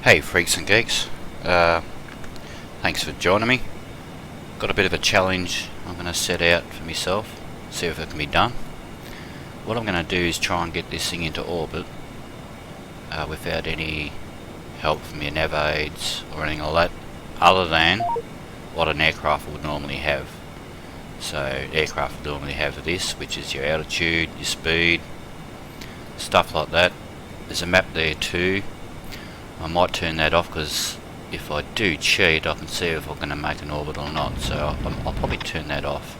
Hey freaks and geeks, thanks for joining me. Got a bit of a challenge I'm going to set out for myself, see if it can be done. What I'm going to do is try and get this thing into orbit without any help from your nav aids or anything like that, other than what an aircraft would normally have. So aircraft would normally have this, which is your altitude, your speed, stuff like that. There's a map there too. I might turn that off because if I do cheat I can see if I'm going to make an orbit or not, so I'll probably turn that off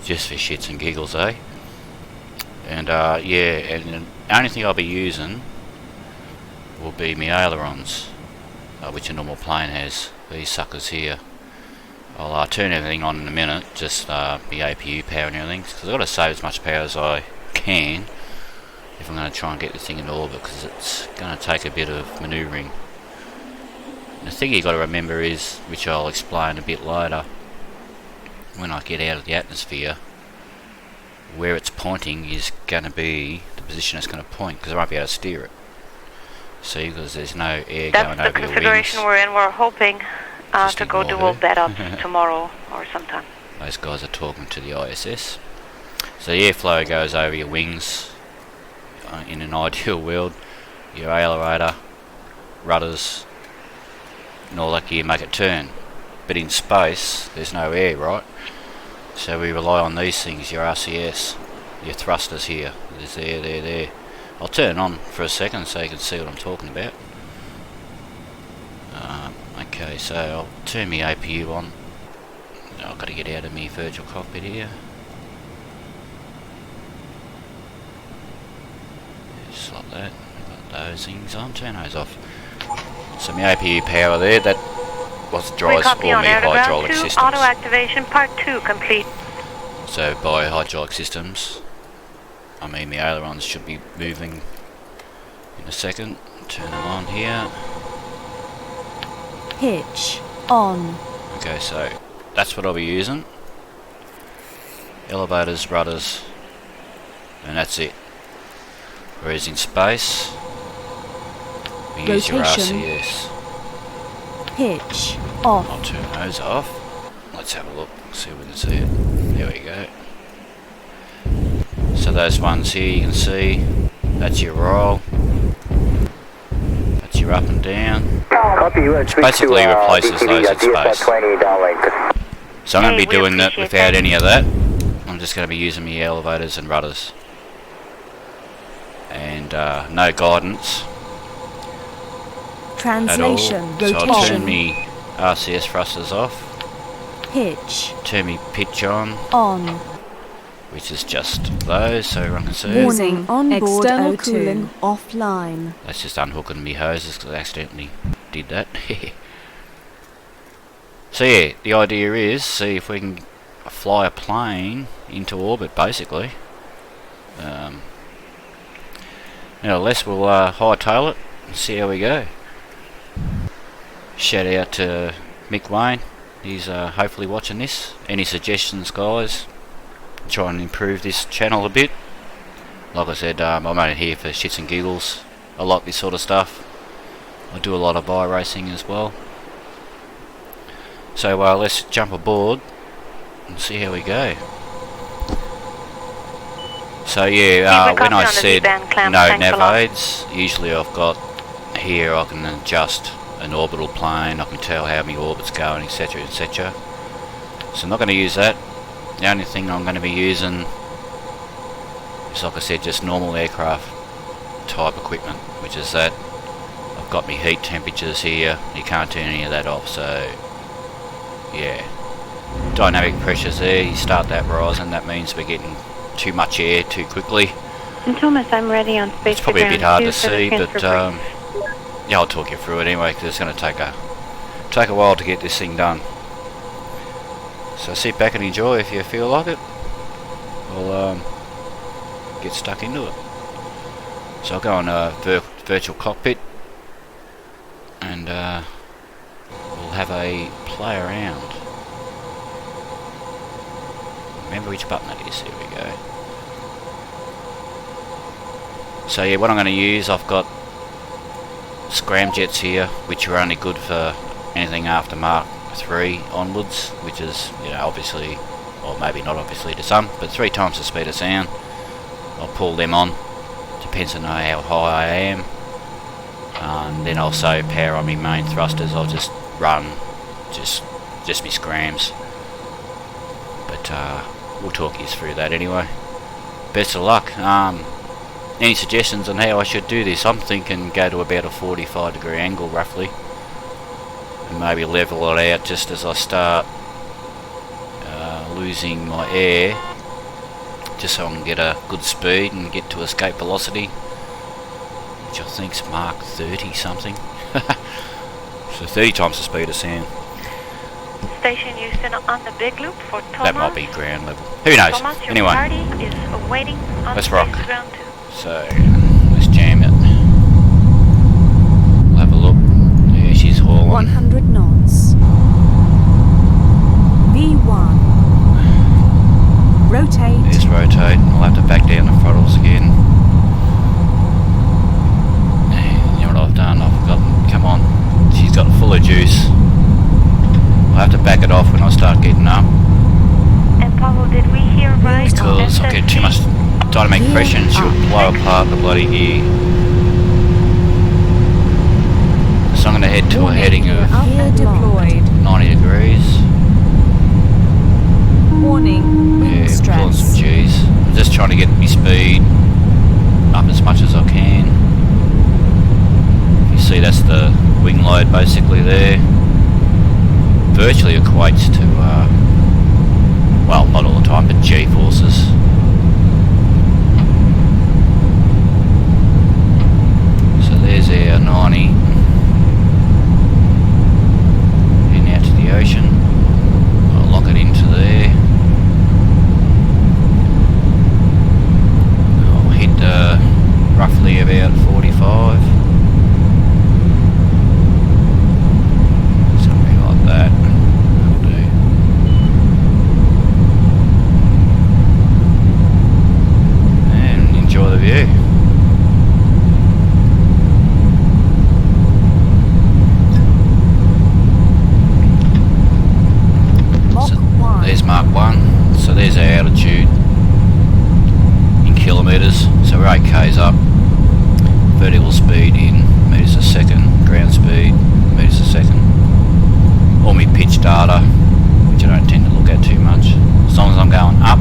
just for shits and giggles, eh? And yeah, and the only thing I'll be using will be my ailerons, which a normal plane has, these suckers here. I'll turn everything on in a minute, just the APU power and everything, because I've got to save as much power as I can if I'm going to try and get this thing in orbit, because it's going to take a bit of manoeuvring. The thing you've got to remember is, which I'll explain a bit later, when I get out of the atmosphere, where it's pointing is going to be the position it's going to point, because I won't be able to steer it. See, because there's no air That's going over your wings. the configuration we're in. We're hoping to go do all that up tomorrow or sometime. Those guys are talking to the ISS. So the airflow goes over your wings. In an ideal world, your ailerotor, rudders, and all that gear make it turn. But in space, there's no air, right? So we rely on these things, your RCS, your thrusters here. There's there. I'll turn it on for a second so you can see what I'm talking about. Okay, so I'll turn my APU on. I've got to get out of my virtual cockpit here. Just like that. Got those things on. Turn those off. So my APU power there, that was drives all my hydraulic systems. Auto activation part 2 complete. So by hydraulic systems, I mean the ailerons should be moving in a second. Turn them on here. Pitch on. Okay, so that's what I'll be using. Elevators, rudders, and that's it. Whereas in space, we use your RCS. Pitch off. I'll turn those off. Let's have a look, see if we can see it. There we go. So those ones here you can see, that's your roll. That's your up and down. Which basically replaces those in space. So I'm going to be doing that without any of that. I'm just going to be using my elevators and rudders. And no guidance. Translation. So I'll turn my RCS thrusters off. Pitch. Turn my pitch on. On. Which is just those, so everyone can see it. Warning, onboard external cooling offline. That's just unhooking me hoses because I accidentally did that. So yeah, the idea is see if we can fly a plane into orbit, basically. Nevertheless, we'll hightail it and see how we go. Shout out to Mick Wayne. He's hopefully watching this. Any suggestions, guys? Try and improve this channel a bit. Like I said, I'm only here for shits and giggles. I like this sort of stuff. I do a lot of iRacing as well. So let's jump aboard and see how we go. So yeah, when I said no nav aids, usually I've got here I can adjust an orbital plane, I can tell how my orbit's going, etc, etc. So I'm not going to use that. The only thing I'm going to be using is, like I said, just normal aircraft type equipment, which is that I've got my heat temperatures here. You can't turn any of that off, so yeah. Dynamic pressures there, you start that rising, that means we're getting too much air too quickly. And Thomas, I'm ready on space. It's probably a bit hard to see, but yeah, I'll talk you through it anyway, because it's going to take a while to get this thing done. So sit back and enjoy if you feel like it. We'll get stuck into it. So I'll go on virtual cockpit and we'll have a play around. Remember which button it is, here we go. So yeah, what I'm going to use, I've got scramjets here, which are only good for anything after Mark 3 onwards, which is, you know, obviously, or maybe not obviously to some, but 3 times the speed of sound. I'll pull them on, depends on how high I am. And then also power on my main thrusters. I'll just run just me scrams. But we'll talk you through that anyway. Best of luck. Any suggestions on how I should do this? I'm thinking go to about a 45-degree angle roughly, and maybe level it out just as I start losing my air, just so I can get a good speed and get to escape velocity, which I think's Mach 30 something. So 30 times the speed of sound. Station Houston on the big loop for Thomas. That might be ground level. Who knows? Thomas, your Anyway, party is awaiting on let's the rock. ground 2. So let's jam it. We'll have a look. Yeah, she's hauling. 100 knots. V1. Rotate. There's rotate. I'll have to back down the throttles again. You know what I've done? I've got, come on, she's got full of juice. I'll have to back it off when I start getting up, And Pablo, did we hear right? because I'll get too much dynamic pressure and she'll blow apart the bloody gear. So I'm going to head to a heading of Gear deployed. 90 degrees. Warning. Yeah, Wind pulling some stress. G's. I'm just trying to get my speed up as much as I can. You see, that's the wing load basically there. Virtually equates to, well, not all the time, but G-forces. So there's our 90. Heading out to the ocean. I'll lock it into there. I'll hit roughly about 45. Something like that. That'll do. And enjoy the view. Mach So 1. there's Mark 1. So there's our altitude in kilometres. So we're 8 k's up. Vertical speed in metres a second. Ground speed metres a second. All my pitch data, which I don't tend to look at too much. As long as I'm going up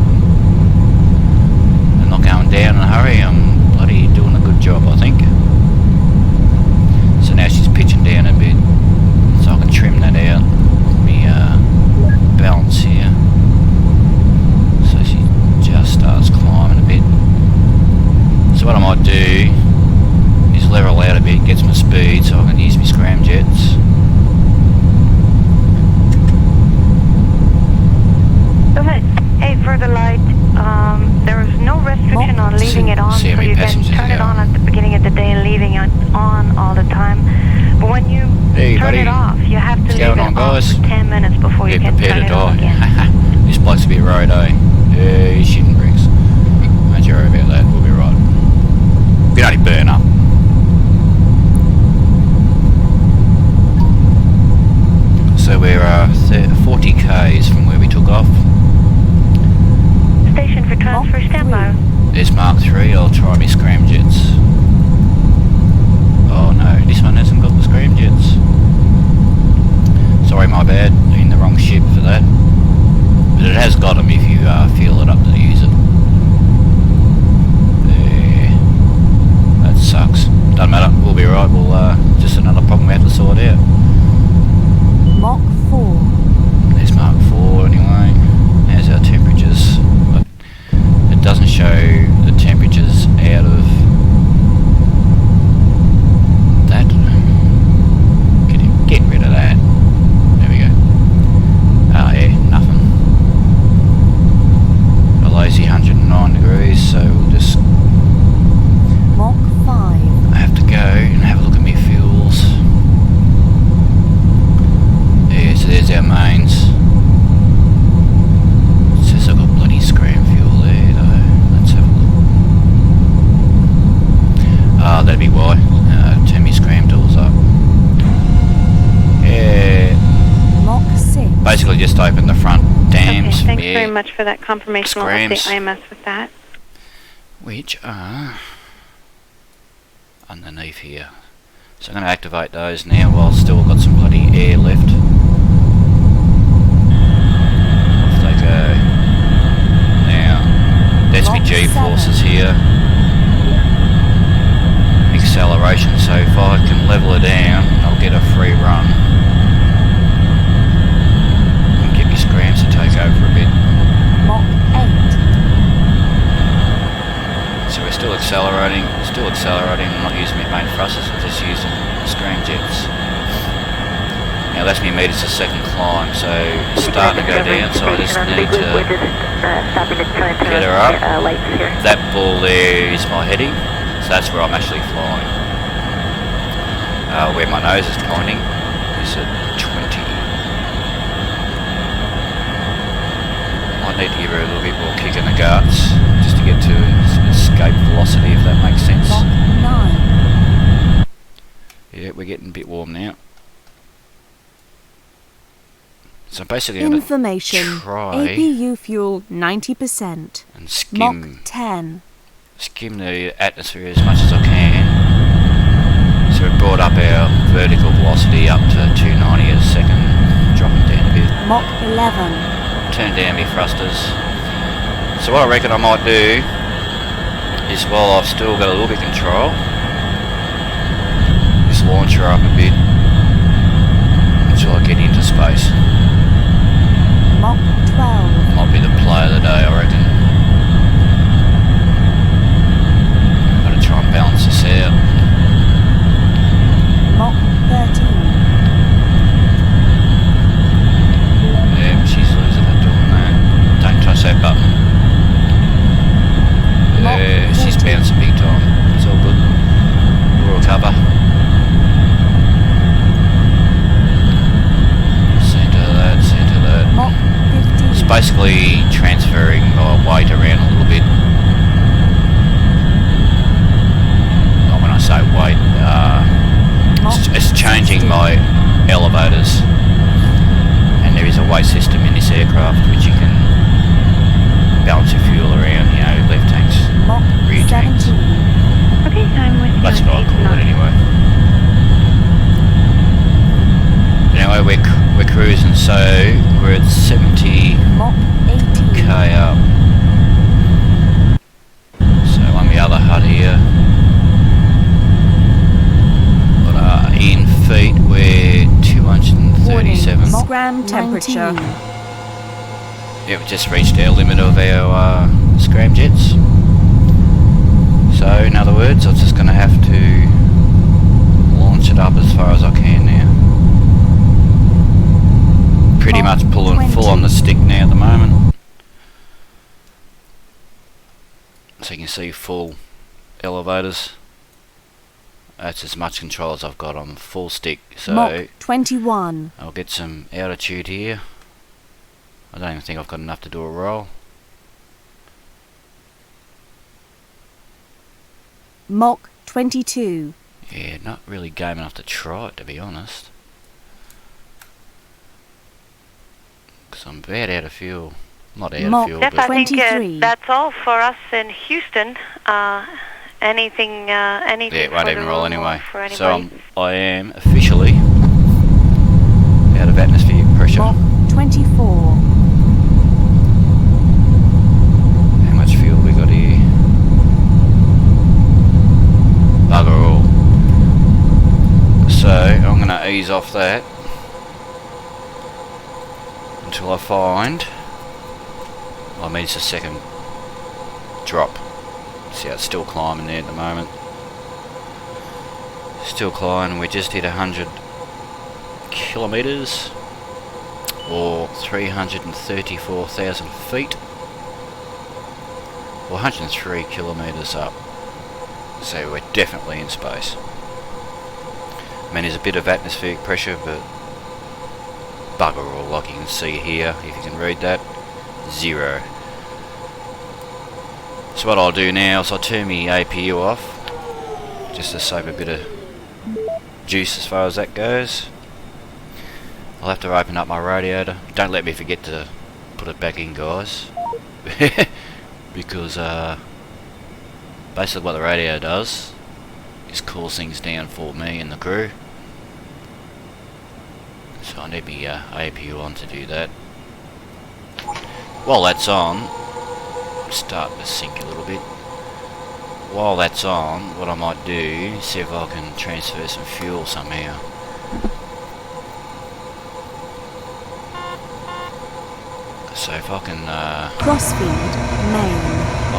and not going down in a hurry, I'm bloody doing a good job, I think. So now she's pitching down a bit, so I can trim that out with me balance here. So she just starts climbing a bit. So what I might do is level out a bit, get some speed so I can use my scramjets. Okay. Hey, for the light, there is no restriction on leaving it on, so See how many you can passengers turn it there on are. at the beginning of the day and leaving it on all the time. But when you Hey, turn buddy. it off, you have to What's leave going it on, off guys? for 10 minutes before you Be can prepared turn to it on again. die. This bloke's a bit worried, eh? Yeah, he's shitting bricks. Don't you worry about that, we'll be right. We can only burn up. So we're 40 k's from where we took off. Station for transfer, standby. There's Mark 3, I'll try my scramjets. Oh no, this one hasn't got the scramjets. Sorry, my bad, in the wrong ship for that. But it has got them if you feel it up to use it. There. That sucks. Doesn't matter, we'll be right, we'll just another problem we have to sort out. Mach 4. There's Mark 4 anyway. There's our temperatures. But it doesn't show the temperatures out of just opened the front dams. Okay, thanks Yeah, very much for that confirmation. I'll update Screams. IMS with that. which are underneath here. So I'm going to activate those now while still got some bloody air left. Off they go. Now, that's my Lock G-forces 7. here. Acceleration, so if I can level it down, I'll get a free run. And get my scrams to take over a bit. Mach 8. So we're still accelerating, I'm not using my main thrusters, I'm just using scram jets. Now that's my meters a second climb, so it's starting to go down, so I just need to get her up. That ball there is my heading, so that's where I'm actually flying. Where my nose is pointing is at 20. I need to give her a little bit more kick in the guts, just to get to escape velocity, if that makes sense. Mach 9. Yeah, we're getting a bit warm now. So basically I'm going to Information. try APU fuel 90%. and Mach 10. skim the atmosphere as much as I can. So we brought up our vertical velocity up to 290 a second, dropping down a bit. Mach 11. Turn down my thrusters. So what I reckon I might do is, while I've still got a little bit of control, just launch her up a bit until I get into space. Mach 12. Might be the play of the day, I reckon. Gotta try and balance this out. Mach 13. Yeah, she's losing it doing that. Don't touch that button. Yeah, she's bouncing big time. It's all good. We'll recover. Centre that. Mach It's 15. basically transferring my weight around a little bit. Well, when I say weight, it's changing my elevators. And there is a weight system in this aircraft which you can balance your fuel around, you know, left tanks, Mach rear tanks. 17. Okay, I'm with you. That's what I call it anyway. Anyway, we're cruising, so we're at 70 Mach 18. k up. So on the other HUD here. But in feet we're 237. Warning. Gram temperature. 19. Yeah, we just reached our limit of our scram jets. So in other words, I'm just going to have to launch it up as far as I can now. Pretty much pulling 20. full on the stick now at the moment. So you can see full elevators. That's as much control as I've got on full stick. So Mach 21. I'll get some altitude here. I don't even think I've got enough to do a roll. Mach 22. Yeah, not really game enough to try it, to be honest. Because I'm about out of fuel. Not out Mach of fuel, Jeff, but I think 23. that's all for us in Houston. Anything yeah, it won't for even the roll room anyway. for anybody? So I am officially out of atmospheric pressure. Mach 24. How much fuel we got here? Bugger all. So I'm going to ease off that until I find, well, I mean it's a second drop. See how it's still climbing there at the moment. Still climbing. We just hit 100 kilometres or 334,000 feet. Well, 103 kilometres up. So we're definitely in space. I mean, there's a bit of atmospheric pressure, but bugger all, like you can see here, if you can read that, 0. So what I'll do now is I'll turn my APU off, just to save a bit of juice as far as that goes. I'll have to open up my radiator. Don't let me forget to put it back in, guys. Because basically what the radio does is cools things down for me and the crew. So I need my APU on to do that. While that's on, it's starting to sink a little bit. While that's on, what I might do is see if I can transfer some fuel somehow. So if I can Crossfeed, main.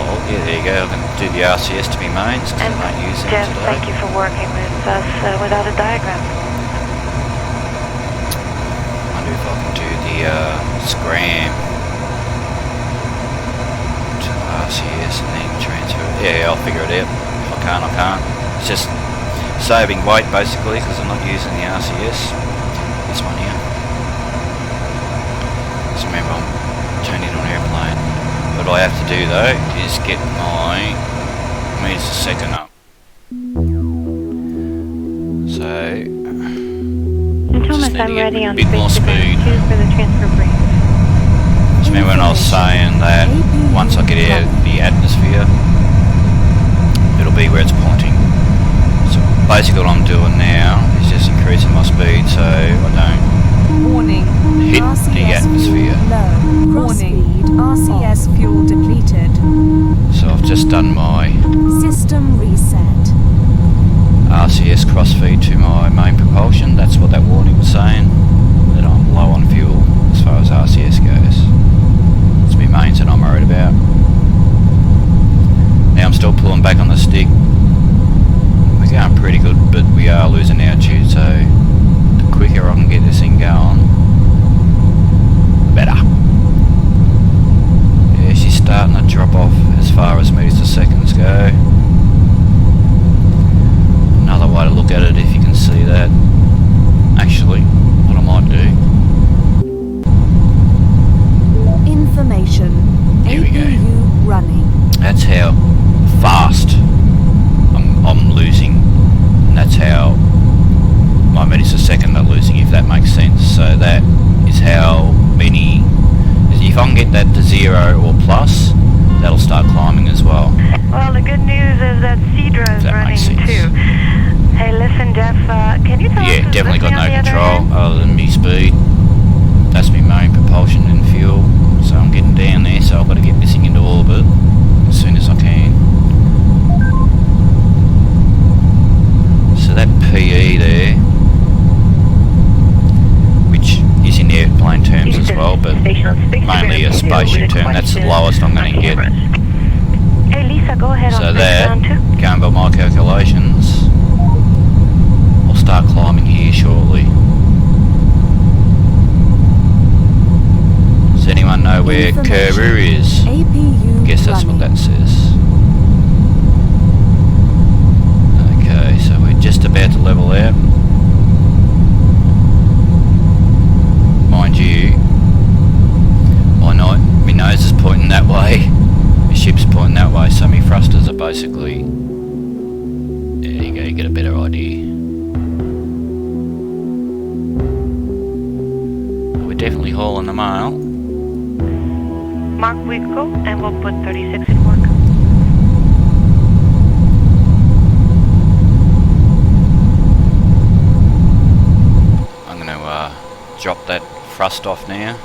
oh yeah, there you go, I can do the RCS to me mains because And I'm not using Jeff, it today. thank you for working with us without a diagram. I wonder if I can do the scram to RCS and then transfer it. Yeah, I'll figure it out. If I can't, I can't. It's just saving weight basically because I'm not using the RCS. This one here. Just remember I'm turning it on airplane. What I have to do though is get my meters a second up. So And Just Thomas, need to I'm get ready a on bit more space speed. Two for the transfer brief. just remember when I was saying that once I get out of the atmosphere, it'll be where it's pointing. So basically what I'm doing now is just increasing my speed so I don't Warning. hit the atmosphere. Low. Crossfeed, RCS fuel depleted. So I've just done my System reset. RCS crossfeed to my main propulsion. That's what that warning was saying, that I'm low on fuel as far as RCS goes. It's my mains that I'm worried about. Now I'm still pulling back on the stick. We're going pretty good, but we are losing altitude, so the quicker I can get this thing going, the better. Yeah, she's starting to drop off as far as meters to seconds go. Another way to look at it, if you can see that, actually, what I might do. Information. Here we go. APU running. That's how fast I'm losing, and that's how my meters a second are losing, if that makes sense. So that is how many. If I can get that to 0 or plus, that'll start climbing as well. Well, the good news is that Cedra is That running makes sense. too. Hey, listen, Jeff, can you tell us Yeah, who's definitely got listening no on the other control end? other than me speed. That's my main propulsion and fuel. So I'm getting down there, so I've got to get this thing into orbit as soon as I can. So that PE there, which is in airplane terms as well, but mainly a spaceship term, that's the lowest I'm going to get. Hey, Lisa, go ahead So on that, down too. going by my calculations, I'll start climbing here shortly. Does anyone know where Information. Kuru is? APU Guess that's what running. that says. Okay, so we're just about to level out. Mind you, my nose is pointing that way, my ship's pointing that way, so my thrusters are basically... There you go, you get a better idea. We're definitely hauling the mail. Mark Wickle, and we'll put 36 in work. I'm going to drop that thrust off now,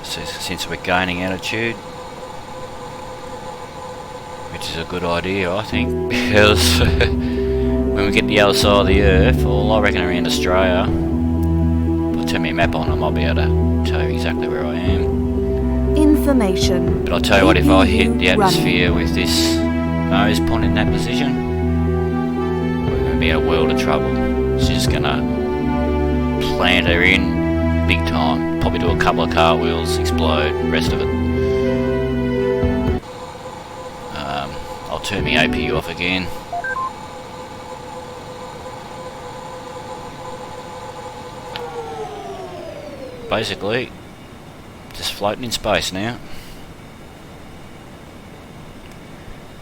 since we're gaining altitude, which is a good idea, I think, because when we get the other side of the Earth, or I reckon around Australia, if I turn my map on, I might be able to tell you exactly where I am. Information. But I'll tell you what, if I hit the APU atmosphere with this nose point in that position, we're going to be in a world of trouble. She's just going to plant her in big time. Probably do a couple of cartwheels, explode, rest of it. I'll turn my APU off again. Basically, just floating in space now.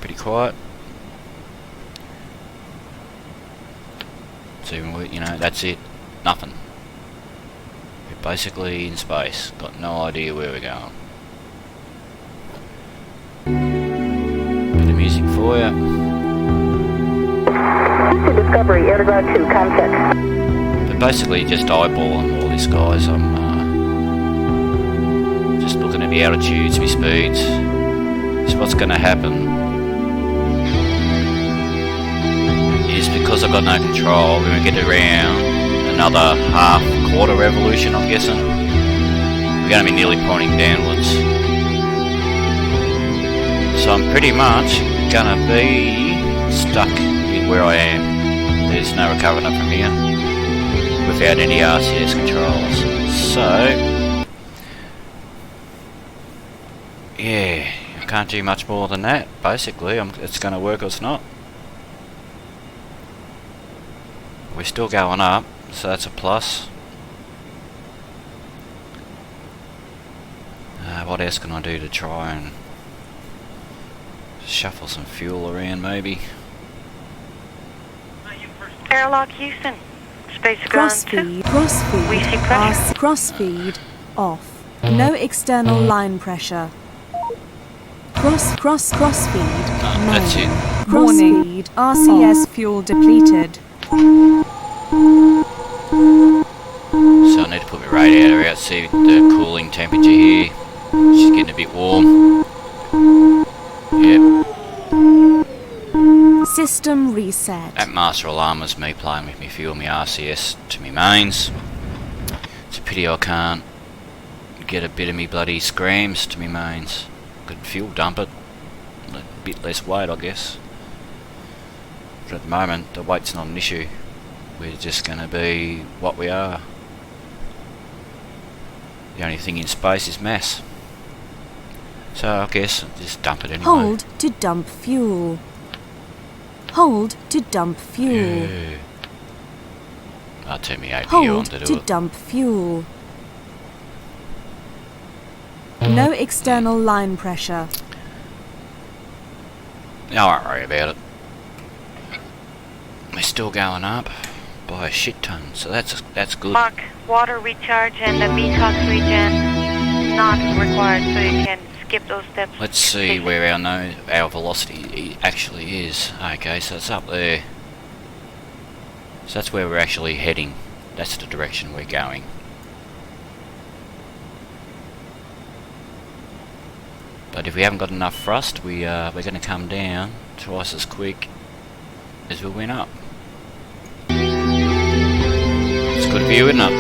Pretty quiet. It's even, you know, that's it. Nothing. We're basically in space. Got no idea where we're going. Bit of music for you. Discovery, Airground 2, contact. But basically just eyeballing all this, guys. I'm just looking at the altitudes, my speeds. So what's going to happen is, because I've got no control, we're going to get around another quarter revolution, I'm guessing. We're going to be nearly pointing downwards. So I'm pretty much going to be stuck in where I am. There's no recovering up from here without any RCS controls. So, yeah, I can't do much more than that. Basically, it's going to work or it's not. We're still going up, so that's a plus. What else can I do to try and shuffle some fuel around, maybe? Airlock Houston. Space Ground 2. Crossfeed. We see pressure. Crossfeed off. No external line pressure. Crossfeed. That's it. Warning. RCS fuel depleted. So I need to put my radiator out, see the cooling temperature here. She's getting a bit warm. Yep. System reset. That master alarm was me playing with me fuel, my RCS to me mains. It's a pity I can't get a bit of me bloody screams to me mains. Could fuel dump it. A bit less weight, I guess. But at the moment, the weight's not an issue. We're just going to be what we are. The only thing in space is mass. So I guess I'll just dump it anyway. Hold to dump fuel. Hold to dump fuel. Yeah. I'll turn my APU on Hold to do to it. dump fuel. No external line pressure. I won't worry about it. We're still going up by a shit ton, so that's good. Mark, water recharge and the detox regen not required, so you can skip those steps. Let's see where our velocity actually is. Okay, so it's up there. So that's where we're actually heading. That's the direction we're going. But if we haven't got enough thrust, we're going to come down twice as quick as we went up. It's a good view, isn't it?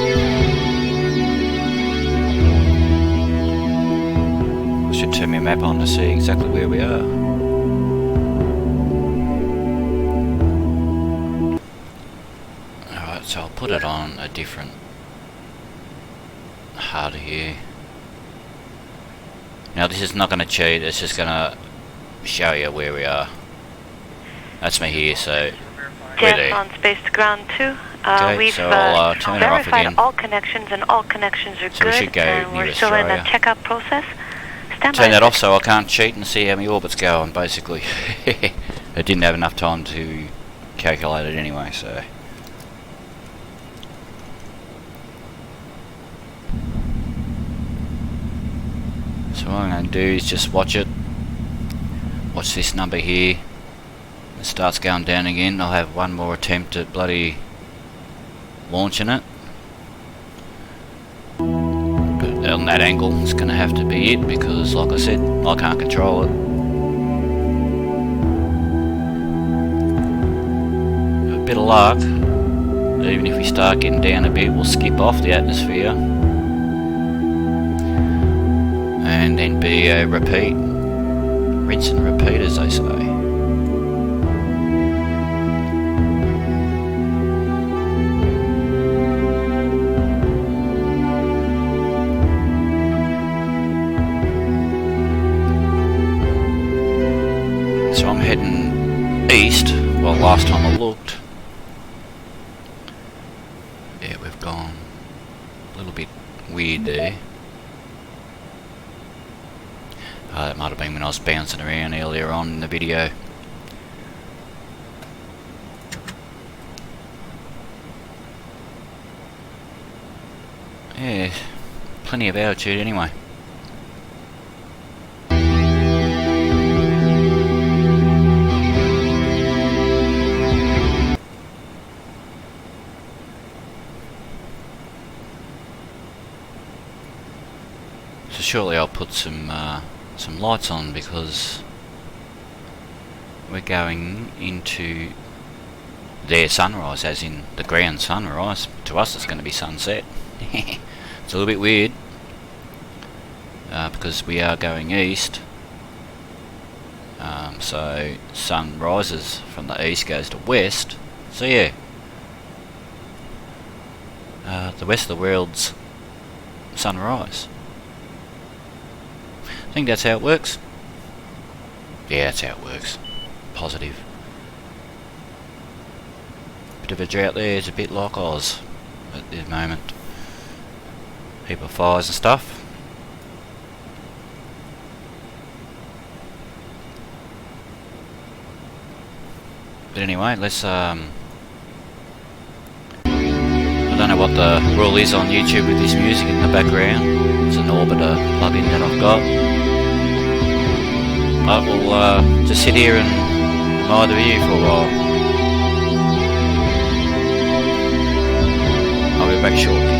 I should turn my map on to see exactly where we are. Alright, so I'll put it on a different HUD here. Now this is not going to cheat, it's just going to show you where we are. That's me here, so we're Jet there. on Space Ground 2. Okay, We've so I'll turn her off verified again. all connections, and all connections are So we good. should go and near we're still in a Australia. checkup process. Stand Turn by. that off so I can't cheat and see how my orbit's going, basically. I didn't have enough time to calculate it anyway, so. So what I'm going to do is just watch it. Watch this number here. It starts going down again. I'll have one more attempt at bloody launching it. But on that angle, it's going to have to be it because, like I said, I can't control it. With a bit of luck, even if we start getting down a bit, we'll skip off the atmosphere. And then be a repeat. Rinse and repeat, as they say. So I'm heading east. Well, last time I looked, yeah, we've gone a little bit weird there. That might have been when I was bouncing around earlier on in the video. Yeah, plenty of altitude anyway. So shortly I'll put some lights on, because we're going into their sunrise, as in the ground sunrise. To us it's going to be sunset. It's a little bit weird, because we are going east, so sun rises from the east, goes to west. So yeah, the rest of the world's sunrise. I think that's how it works. Yeah, that's how it works. Positive. Bit of a drought there. It's a bit like Oz at the moment. Heap of fires and stuff. But anyway, let's I don't know what the rule is on YouTube with this music in the background. It's an Orbiter plugin that I've got. I will just sit here and admire the view for a while. I'll be back shortly.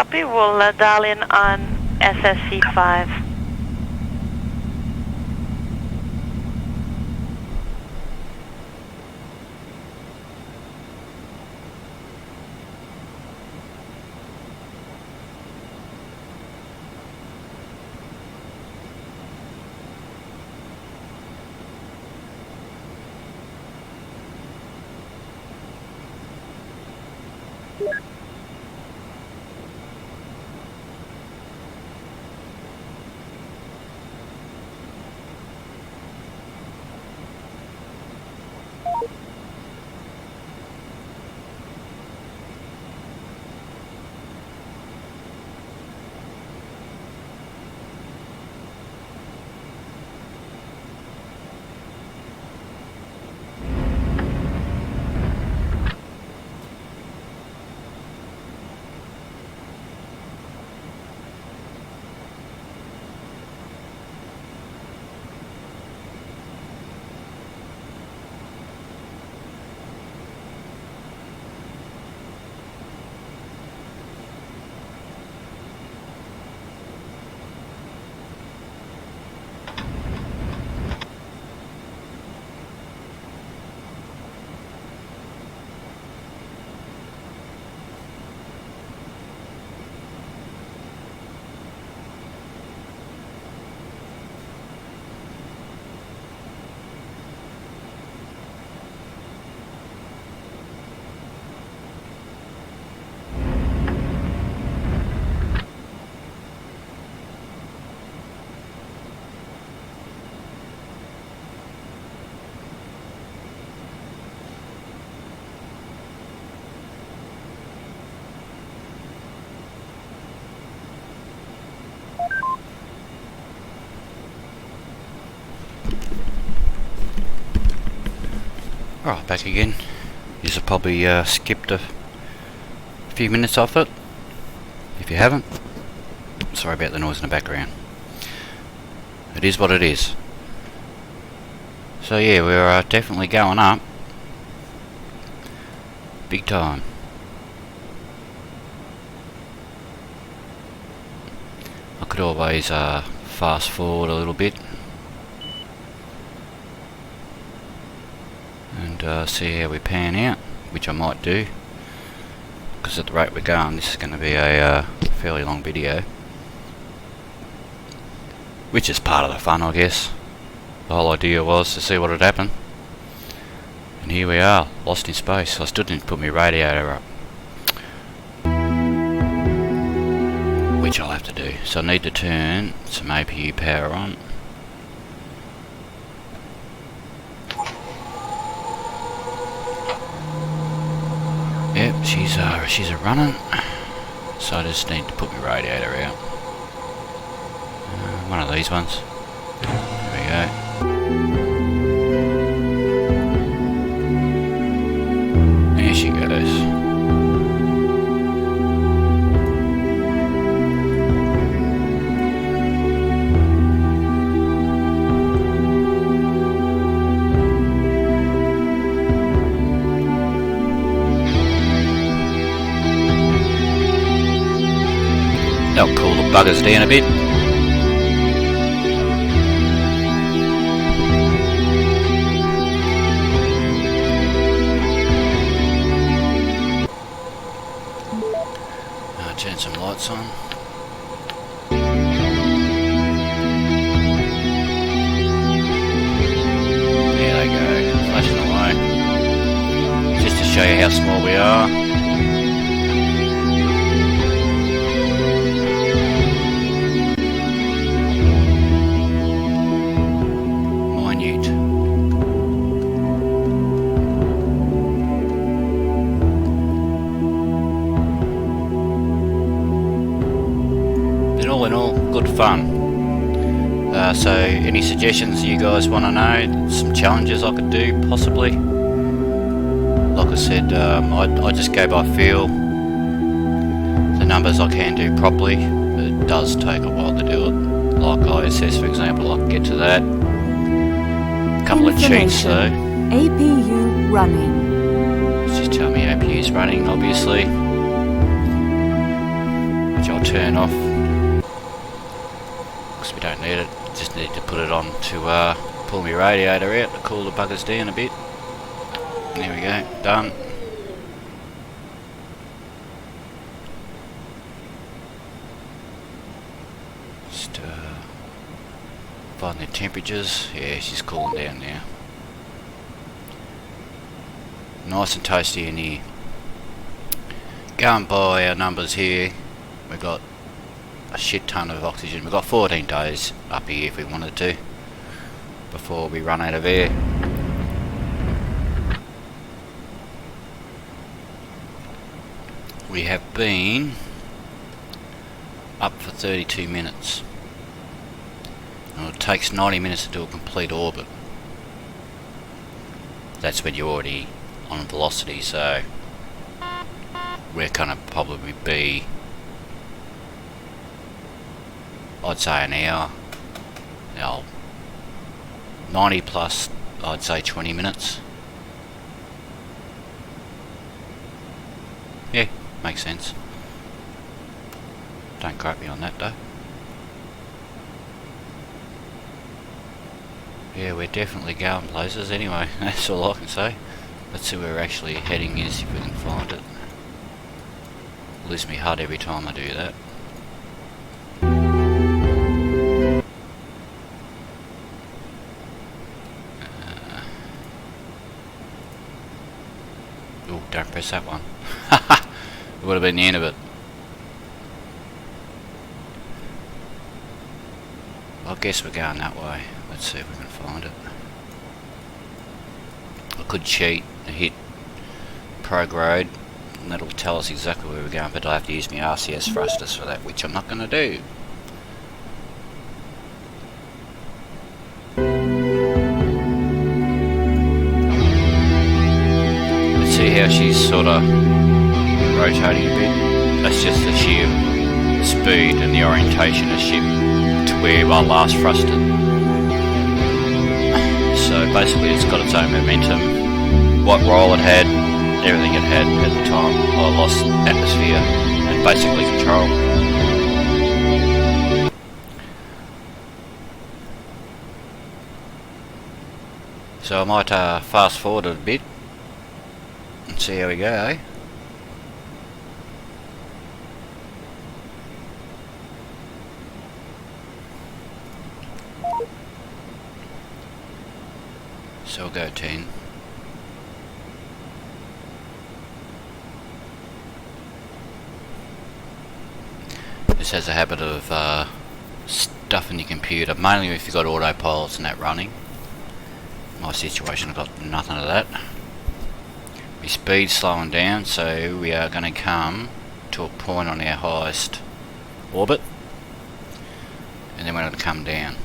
Copy. We'll dial in on SSC 5. Alright, back again. You have probably skipped a few minutes off it. If you haven't, sorry about the noise in the background. It is what it is. So yeah, we're definitely going up. Big time. I could always fast forward a little bit and see how we pan out, which I might do, because at the rate we're going this is going to be a fairly long video, which is part of the fun, I guess. The whole idea was to see what had happened, and here we are, lost in space. I still didn't put my radiator up, which I'll have to do. So I need to turn some APU power on. Yep, she's a running. So I just need to put my radiator out. One of these ones. There we go. There she goes. That'll cool the buggers down a bit. Turn some lights on. There they go, flashing away. Just to show you how small we are. All in all, good fun. So any suggestions you guys want to know, some challenges I could do possibly? Like I said, I just go by feel. The numbers I can do properly, but it does take a while to do it. Like ISS for example, I can get to that. A couple of cheats though. APU running. It's just tell me APU is running, obviously. Which which I'll turn off because we don't need it. Just need to put it on to pull my radiator out to cool the buggers down a bit. There we go, done. Just find the temperatures. Yeah, she's cooling down now. Nice and toasty in here. Going by our numbers here, we've got a shit ton of oxygen. We've got 14 days up here if we wanted to, before we run out of air. We have been up for 32 minutes. And it takes 90 minutes to do a complete orbit. That's when you're already on velocity, so we're gonna probably be, I'd say, an hour. Now 90 plus, I'd say 20 minutes. Yeah, makes sense. Don't quote me on that though. Yeah, we're definitely going places anyway. That's all I can say. Let's see where we're actually heading is, if we can find it. Lose me heart every time I do that. Oh, don't press that one. It would have been the end of it. I guess we're going that way. Let's see if we can find it. I could cheat and hit Prograde, and that'll tell us exactly where we're going, but I have to use my RCS thrusters for that, which I'm not going to do. Let's see how she's sort of rotating a bit. That's just the sheer speed and the orientation of the ship to where I last thrusted. So basically it's got its own momentum, what roll it had, everything it had at the time. I lost atmosphere and basically control. So I might fast forward it a bit and see how we go, eh? So I'll go 10. This has a habit of stuffing your computer, mainly if you've got autopilots and that running. My situation, I've got nothing of that. My speed's slowing down, so we are going to come to a point on our highest orbit, and then we're going to come down.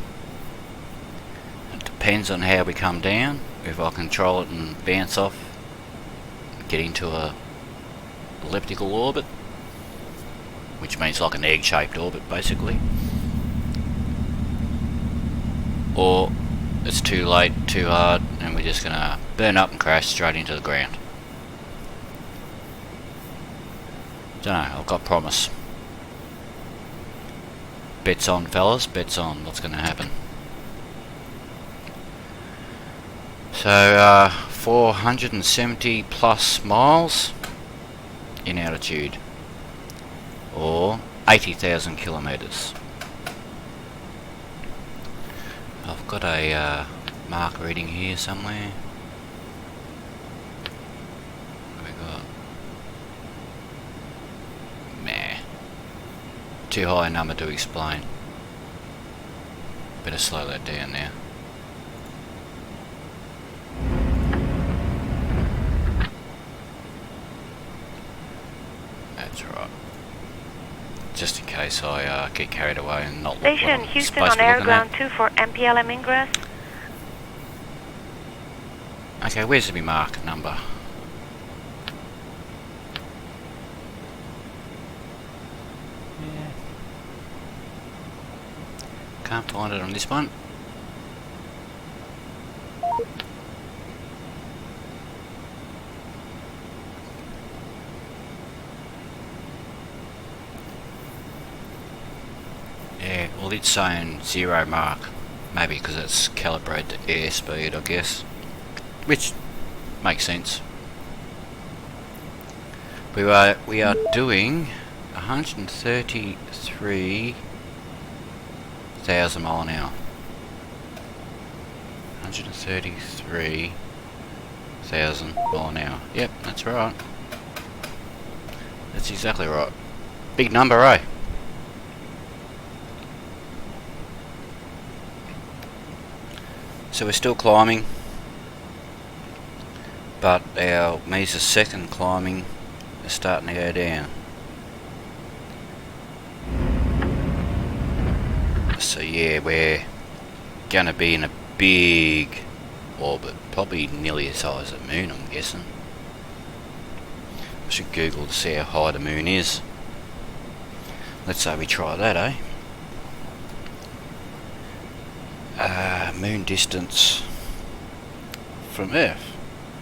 Depends on how we come down, if I control it and bounce off, get into a elliptical orbit, which means like an egg-shaped orbit basically, or it's too late, too hard, and we're just gonna burn up and crash straight into the ground. Don't know, I've got promise. Bets on, fellas, bets on what's gonna happen. So 470 plus miles in altitude, or 80,000 kilometers. I've got a mark reading here somewhere. What have we got? Meh. Too high a number to explain. Better slow that down now. That's right. Just in case I get carried away and not look what Station I'm Houston supposed on to be looking Airground at. 2 for MPLM ingress. Okay, where's the mark number? Can't find it on this one. Well, it's saying 0 mark. Maybe because it's calibrated to airspeed, I guess. Which makes sense. We are doing 133,000 mile an hour. 133,000 mile an hour. Yep, that's right. That's exactly right. Big number, eh? So we're still climbing, but our meter second climbing is starting to go down. So yeah, we're gonna be in a big orbit, probably nearly the size of the moon, I'm guessing. I should Google to see how high the moon is. Let's say we try that, eh? Moon distance from Earth.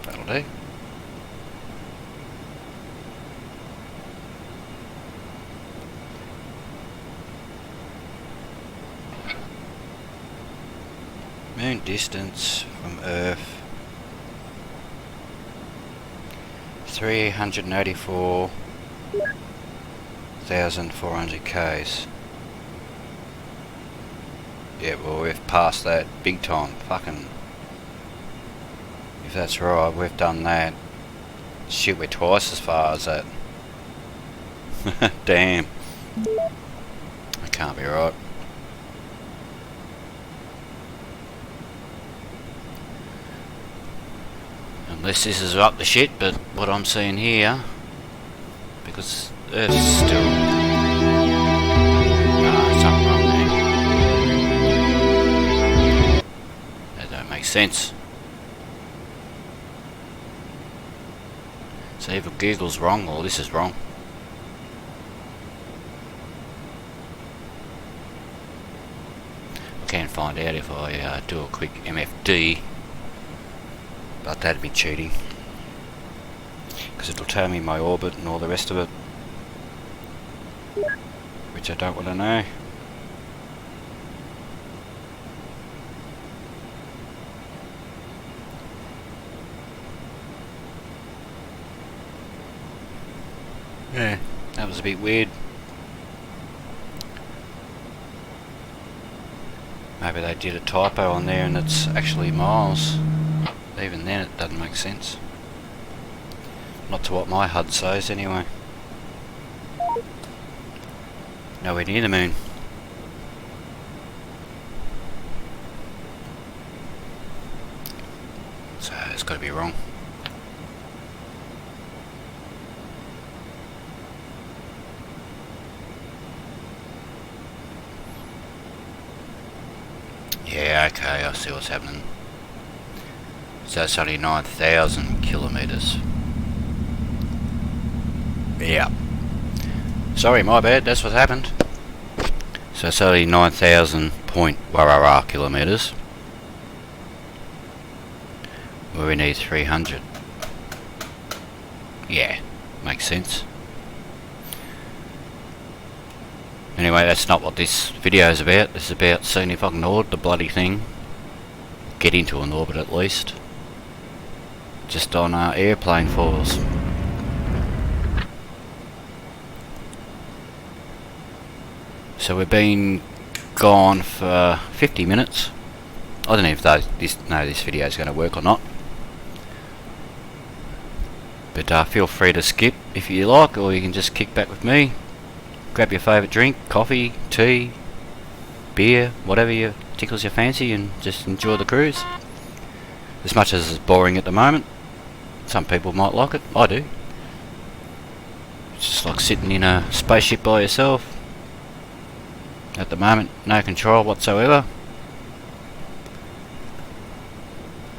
That'll do. Moon distance from Earth 384,400 k's. Yeah, well, we've passed that big time. Fucking, if that's right, we've done that. Shit, we're twice as far as that. Damn. That can't be right. Unless this is up the shit, but what I'm seeing here, because Earth's still... something wrong there. That don't make sense. So either Google's wrong or this is wrong. I can find out if I do a quick MFD. But that'd be cheating, because it'll tell me my orbit and all the rest of it, which I don't want to know. Yeah, that was a bit weird. Maybe they did a typo on there and it's actually miles. Even then it doesn't make sense. Not to what my HUD says anyway. Nowhere near the moon. So it's got to be wrong. Yeah, okay, I see what's happening. So it's only 9,000 kilometres. Yeah. Sorry, my bad, that's what happened. So it's only 9,000 kilometres. Where we need 300. Yeah, makes sense. Anyway, that's not what this video is about. This is about seeing if I can orbit the bloody thing. Get into an orbit at least. Just on airplane foils. So we've been gone for 50 minutes. I don't know if this video is going to work or not. But feel free to skip if you like, or you can just kick back with me. Grab your favourite drink, coffee, tea, beer, whatever tickles your fancy, and just enjoy the cruise. As much as it's boring at the moment, some people might like it. I do. It's just like sitting in a spaceship by yourself. At the moment, no control whatsoever.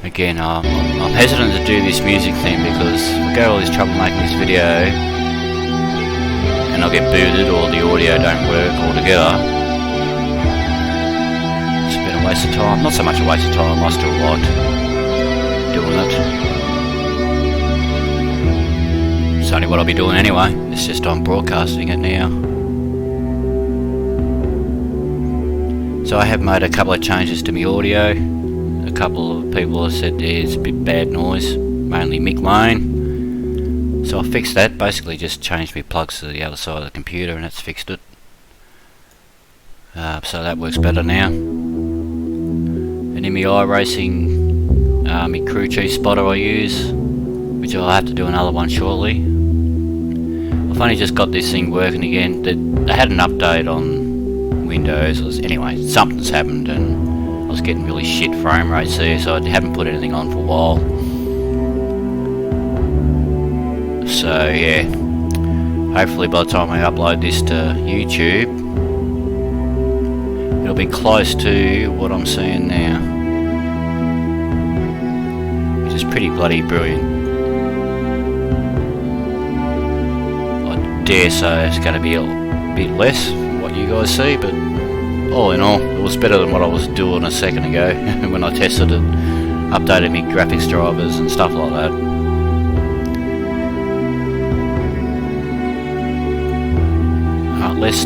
Again, I'm hesitant to do this music thing because I go all this trouble making this video and I'll get booted or the audio don't work altogether. It's a bit of a waste of time. Not so much a waste of time, I still liked doing it. It's only what I'll be doing anyway. It's just I'm broadcasting it now. So I have made a couple of changes to my audio. A couple of people have said there's a bit bad noise, mainly Mick Lane. So I fixed that, basically just changed my plugs to the other side of the computer and that's fixed it. So that works better now. And in my iRacing, my crew chief spotter I use, which I'll have to do another one shortly. I've only just got this thing working again. They had an update on Windows. Anyway, something's happened and I was getting really shit frame rates there, so I haven't put anything on for a while. So yeah, hopefully by the time I upload this to YouTube, it'll be close to what I'm seeing now, which is pretty bloody brilliant. I dare say it's going to be a bit less than what you guys see, but all in all, it was better than what I was doing a second ago when I tested it, updated my graphics drivers and stuff like that. Let's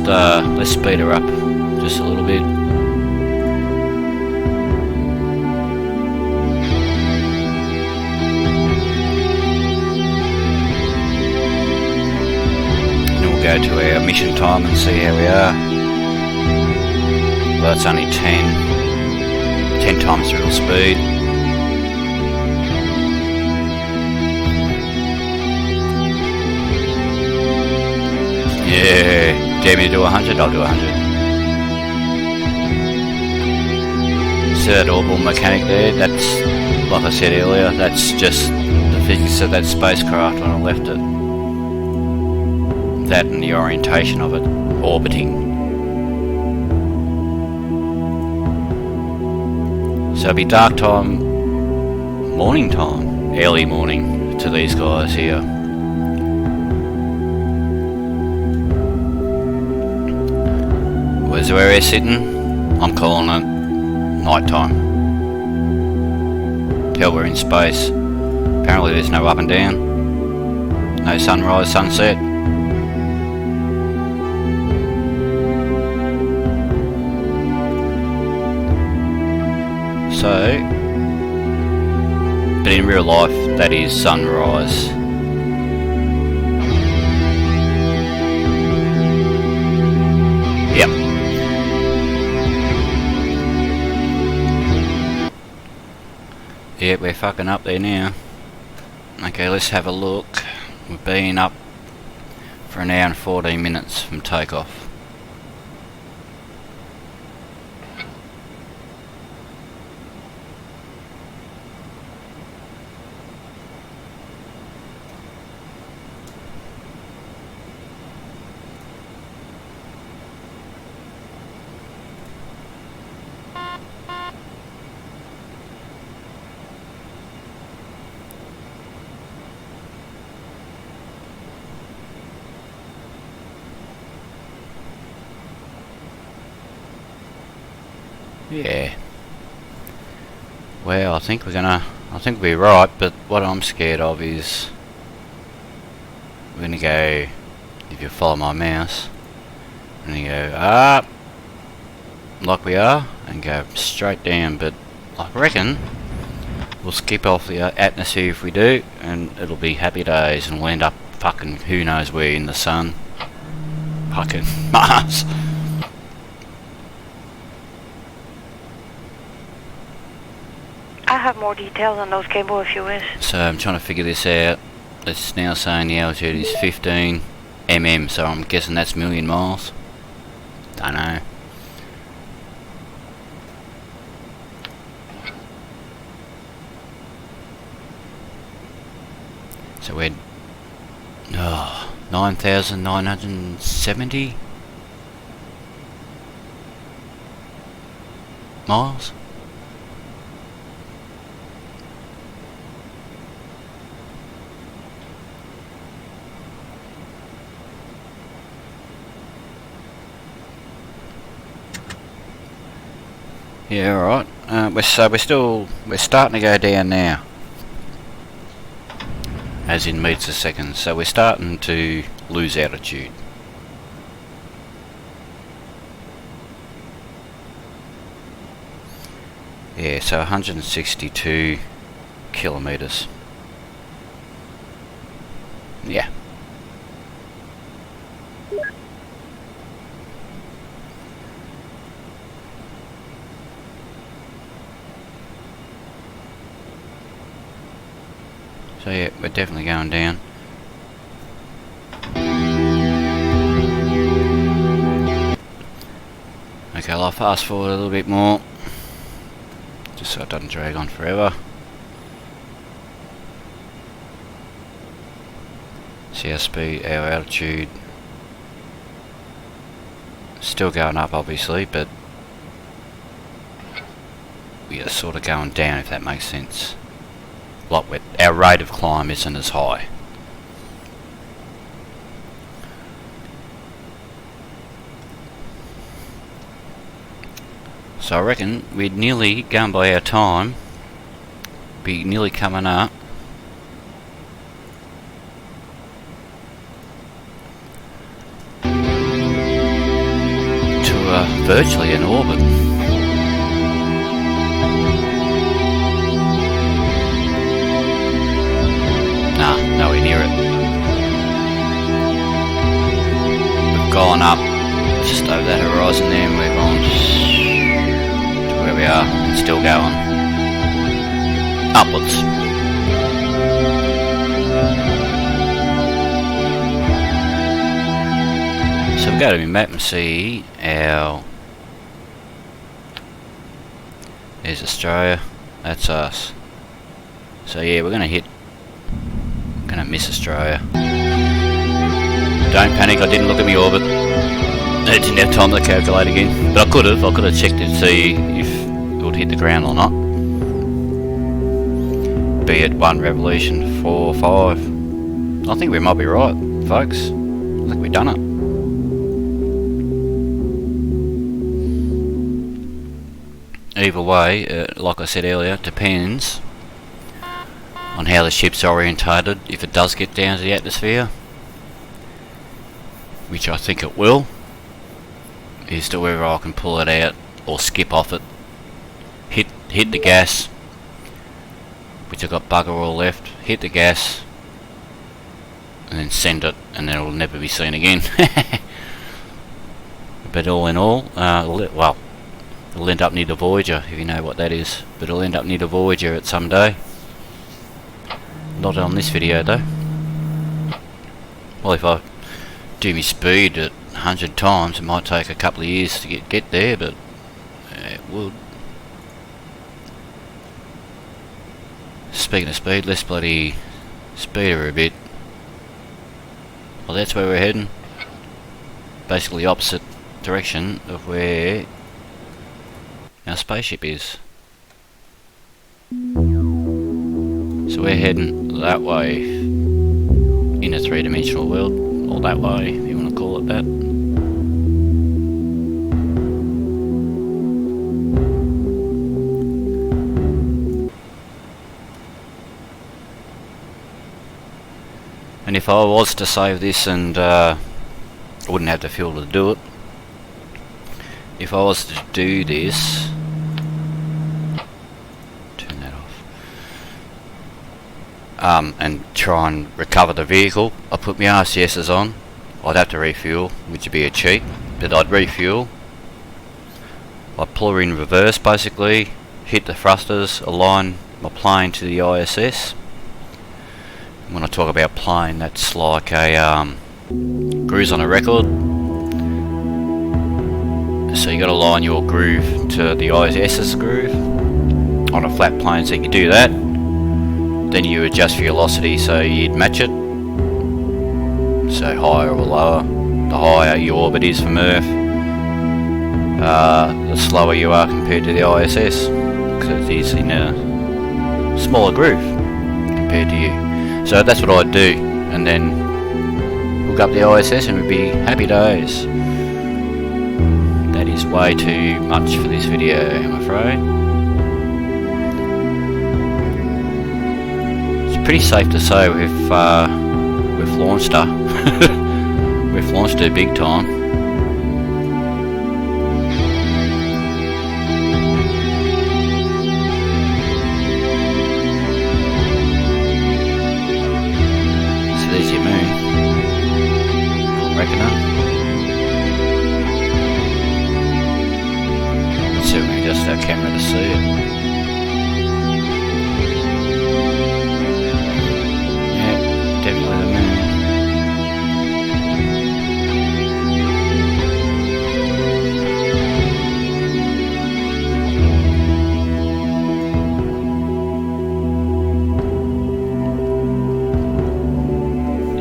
speed her up just a little bit. And we'll go to our mission time and see how we are. Well, it's only 10 times the real speed. Yeah. Dare me to do 100? I'll do 100. See that orbital mechanic there? That's, like I said earlier, that's just the physics of that spacecraft when I left it. That and the orientation of it, orbiting. So it'll be dark time, morning time, early morning to these guys here. Where's where we're sitting? I'm calling it night time. Hell, we're in space. Apparently there's no up and down. No sunrise, sunset. So, but in real life that is sunrise. Yep. Yep, we're fucking up there now. Okay, let's have a look. We've been up for an hour and 14 minutes from takeoff. Yeah. Well, I think we'll be right, but what I'm scared of is we're gonna go, if you follow my mouse, we're gonna go up like we are and go straight down, but I reckon we'll skip off the atmosphere if we do, and it'll be happy days and we'll end up fucking who knows where in the sun. Fucking Mars. I have more details on those cables if you wish. So I'm trying to figure this out. It's now saying the altitude is 15 mm, so I'm guessing that's million miles. Don't know. So we're 9,970 miles. Yeah, alright. We're starting to go down now. As in meters a second. So we're starting to lose altitude. Yeah, so 162 kilometers. Yeah. So yeah, we're definitely going down. Okay, I'll fast forward a little bit more, just so it doesn't drag on forever. See our speed, our altitude, still going up obviously, but we are sort of going down, if that makes sense. Like our rate of climb isn't as high. So I reckon we'd nearly, going by our time, be nearly coming up to virtually an orbit. Nah, nowhere near it. We've gone up just over that horizon there, and we're gone to where we are, and still going upwards. So we go to my map and see our... There's Australia, that's us. So yeah, we're gonna miss Australia. Don't panic, I didn't look at my orbit. I didn't have time to calculate again. But I could have checked to see if it would hit the ground or not. Be it 1 revolution, 4, 5. I think we might be right, folks. I think we've done it. Either way, like I said earlier, it depends on how the ship's orientated. If it does get down to the atmosphere, which I think it will, is to whether I can pull it out or skip off it, hit the gas, which I've got bugger all left, hit the gas and then send it, and then it will never be seen again. But all in all, it'll end up near the Voyager, if you know what that is, but it'll end up near the Voyager at some day. Not on this video though. Well, if I do my speed at 100 times, it might take a couple of years to get there, but it would. Speaking of speed, let's bloody speed her a bit. Well, that's where we're heading. Basically opposite direction of where our spaceship is. So we're heading that way in a 3-dimensional world, or that way if you want to call it that. And if I was to save this, and I wouldn't have the fuel to do it, if I was to do this, turn that off, and try and recover the vehicle, I put my RCSs on, I'd have to refuel, which would be a cheat, but I'd refuel, I'd pull her in reverse basically, hit the thrusters, align my plane to the ISS. When I talk about plane, that's like a cruise on a record. So you got to align your groove to the ISS's groove on a flat plane. So you do that, then you adjust for velocity so you'd match it. So higher or lower, the higher your orbit is from Earth, the slower you are compared to the ISS, because it is in a smaller groove compared to you. So that's what I'd do, and then hook up the ISS and we'd be happy days. That is way too much for this video, I'm afraid. It's pretty safe to say we've launched her. We've launched her big time.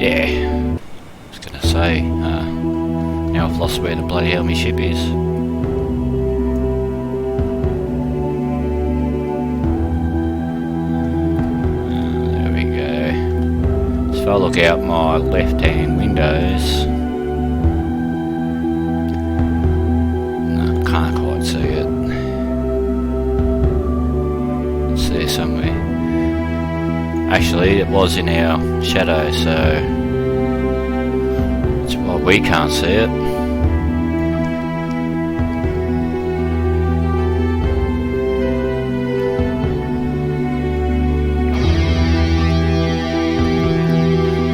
Yeah. I was gonna say, now I've lost where the bloody hell my ship is. There we go. So if I look out my left hand windows, no, can't quite see it. It's there somewhere. Actually, it was in our shadow, so that's why we can't see it.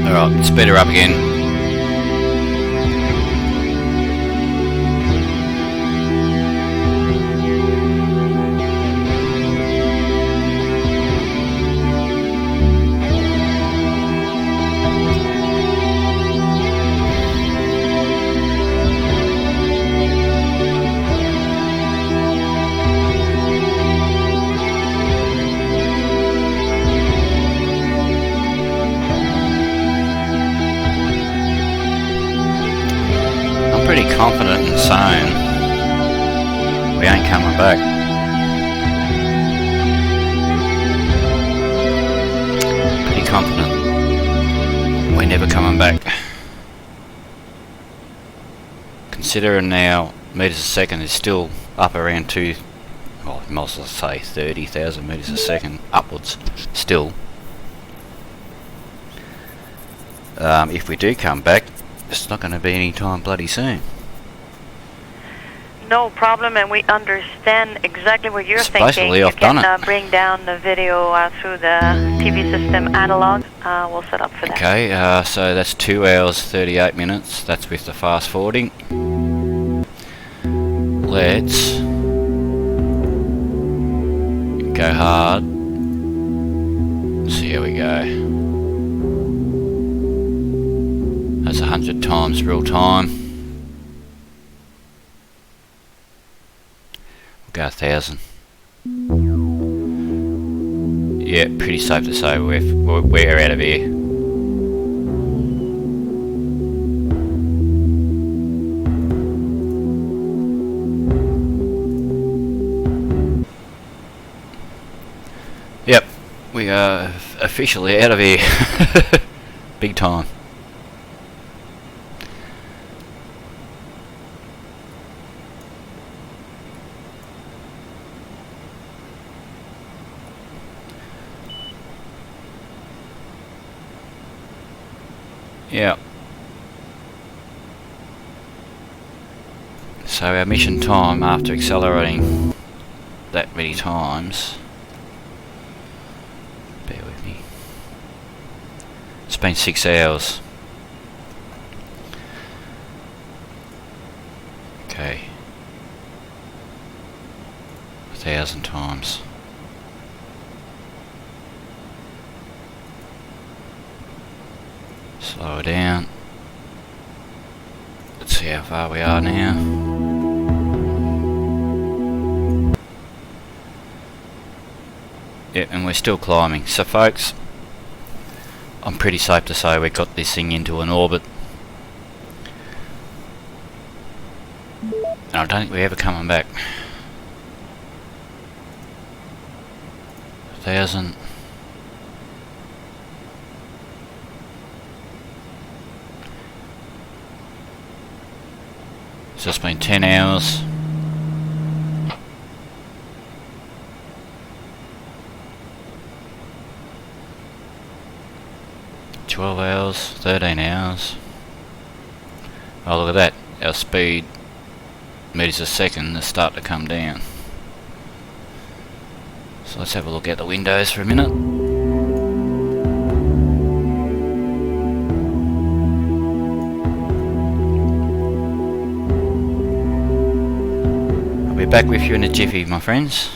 Alright, speed her up again. Pretty confident in saying we ain't coming back. Pretty confident we're never coming back. Considering now meters a second is still up around you might as well say 30,000 meters a second upwards still. If we do come back, it's not going to be any time bloody soon. No problem, and we understand exactly what you're Supposedly thinking. I've done it. Bring down the video through the TV system analog. We'll set up for that. Okay, so that's 2 hours 38 minutes. That's with the fast forwarding. Let's go hard. See how we go. That's 100 times real time. We'll go 1,000. Yeah, pretty safe to say we're out of here. Yep, we are officially out of here. Big time. Yeah. So our mission time after accelerating that many times, bear with me, it's been 6 hours. Okay. 1,000 times. Slow down. Let's see how far we are now. Yep, and we're still climbing. So folks, I'm pretty safe to say we got this thing into an orbit. And I don't think we're ever coming back. 1,000. So it's been 10 hours. $12 hours, 13 hours. Oh, look at that. Our speed, meters a second, is starting to come down. So let's have a look out the windows for a minute. I'll be back with you in a jiffy, my friends.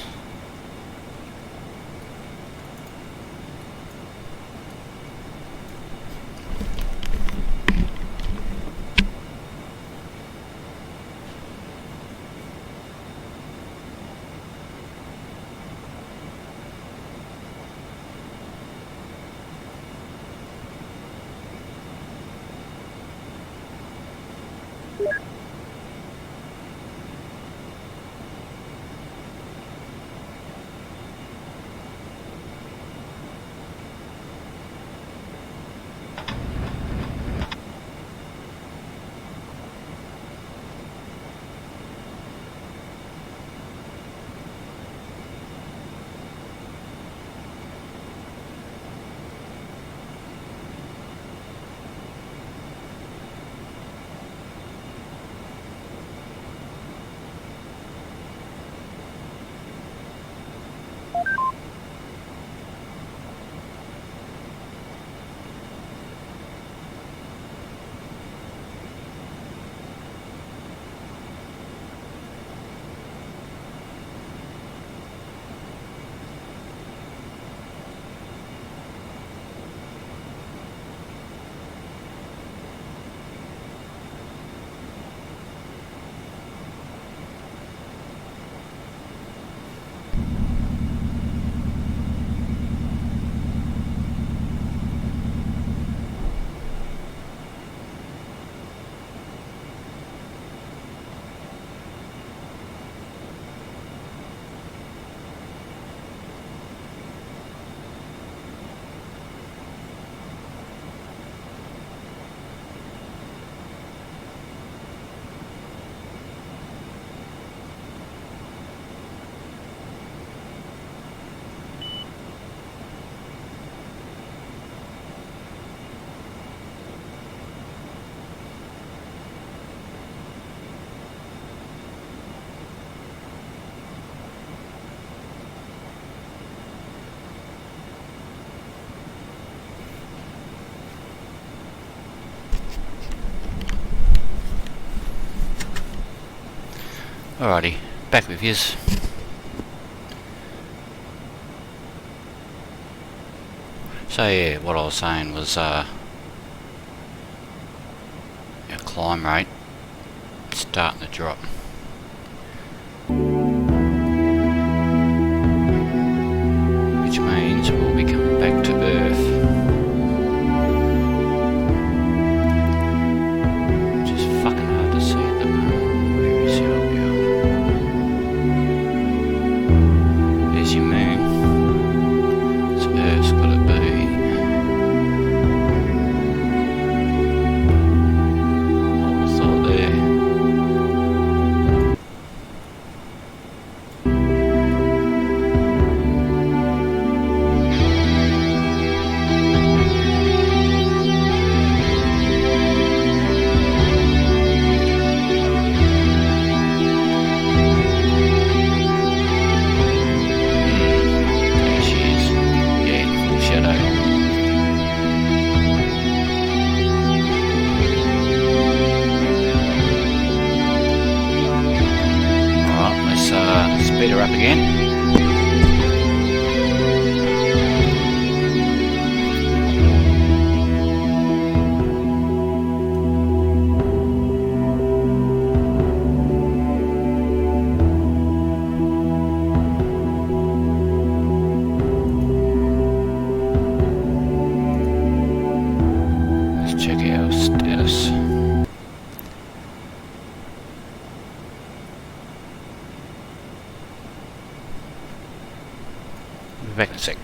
Alrighty, back with yous. So yeah, what I was saying was our climb rate starting to drop. Which means we'll be coming back to Earth. Which is fucking hard to see at the moment. Where is your girl? There's your moon. So Earth's gotta be speed her up again. Let's check our status. Back in a sec.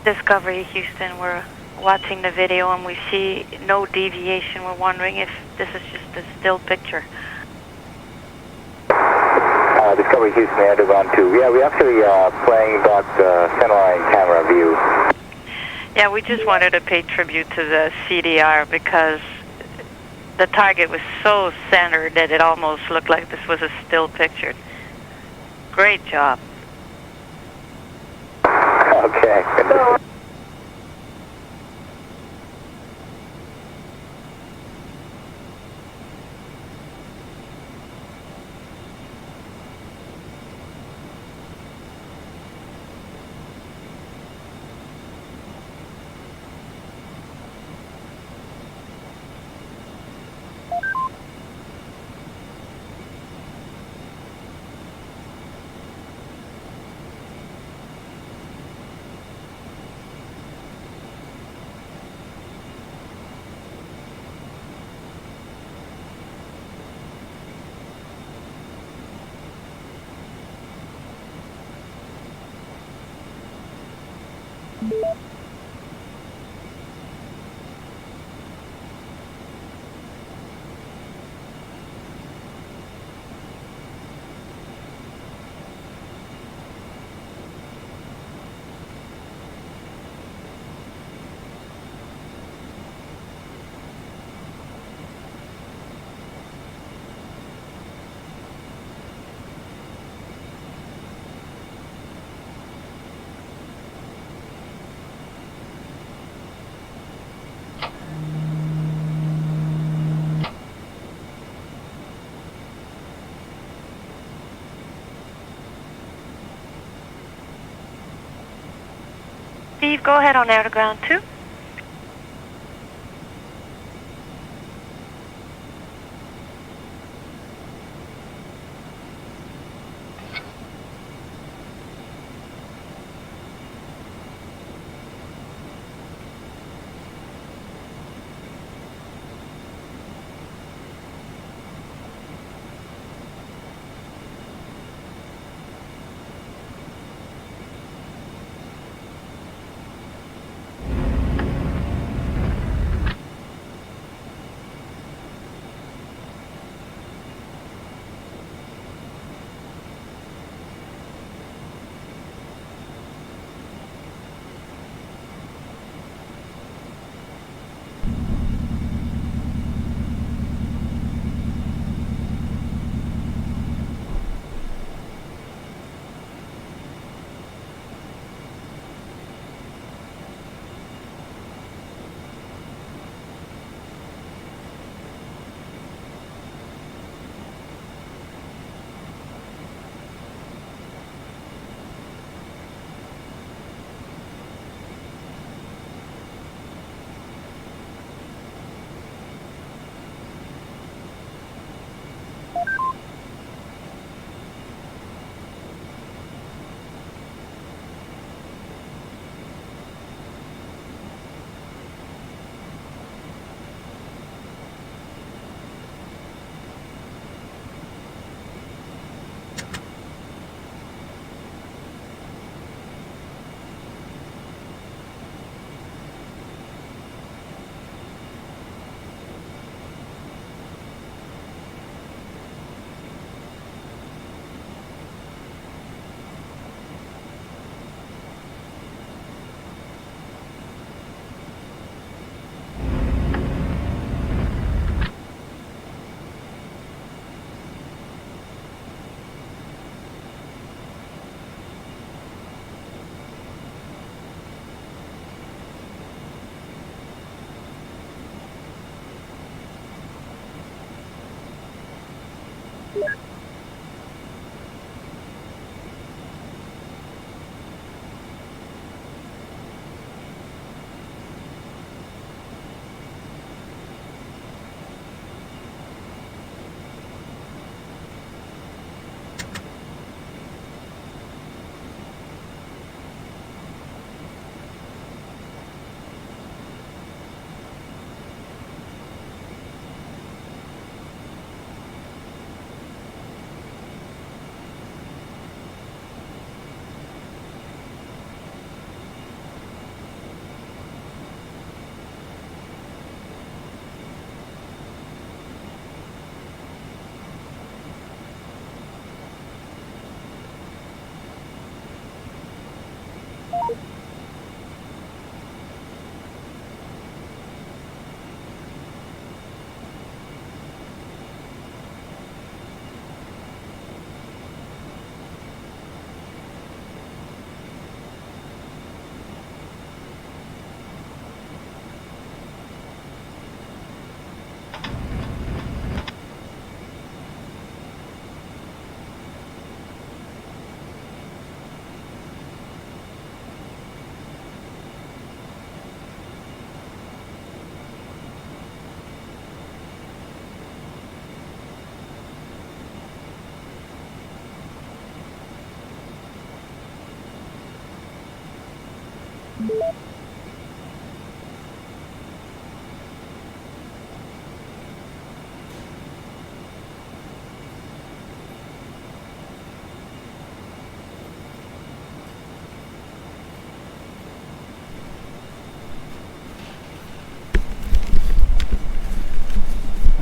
Discovery Houston, we're watching the video and we see no deviation. We're wondering if this is just a still picture. Discovery Houston, Underground 2. Yeah, we're actually playing back the centerline camera view. Yeah, we just wanted to pay tribute to the CDR because the target was so centered that it almost looked like this was a still picture. Great job. Okay. Steve, go ahead on air to ground 2.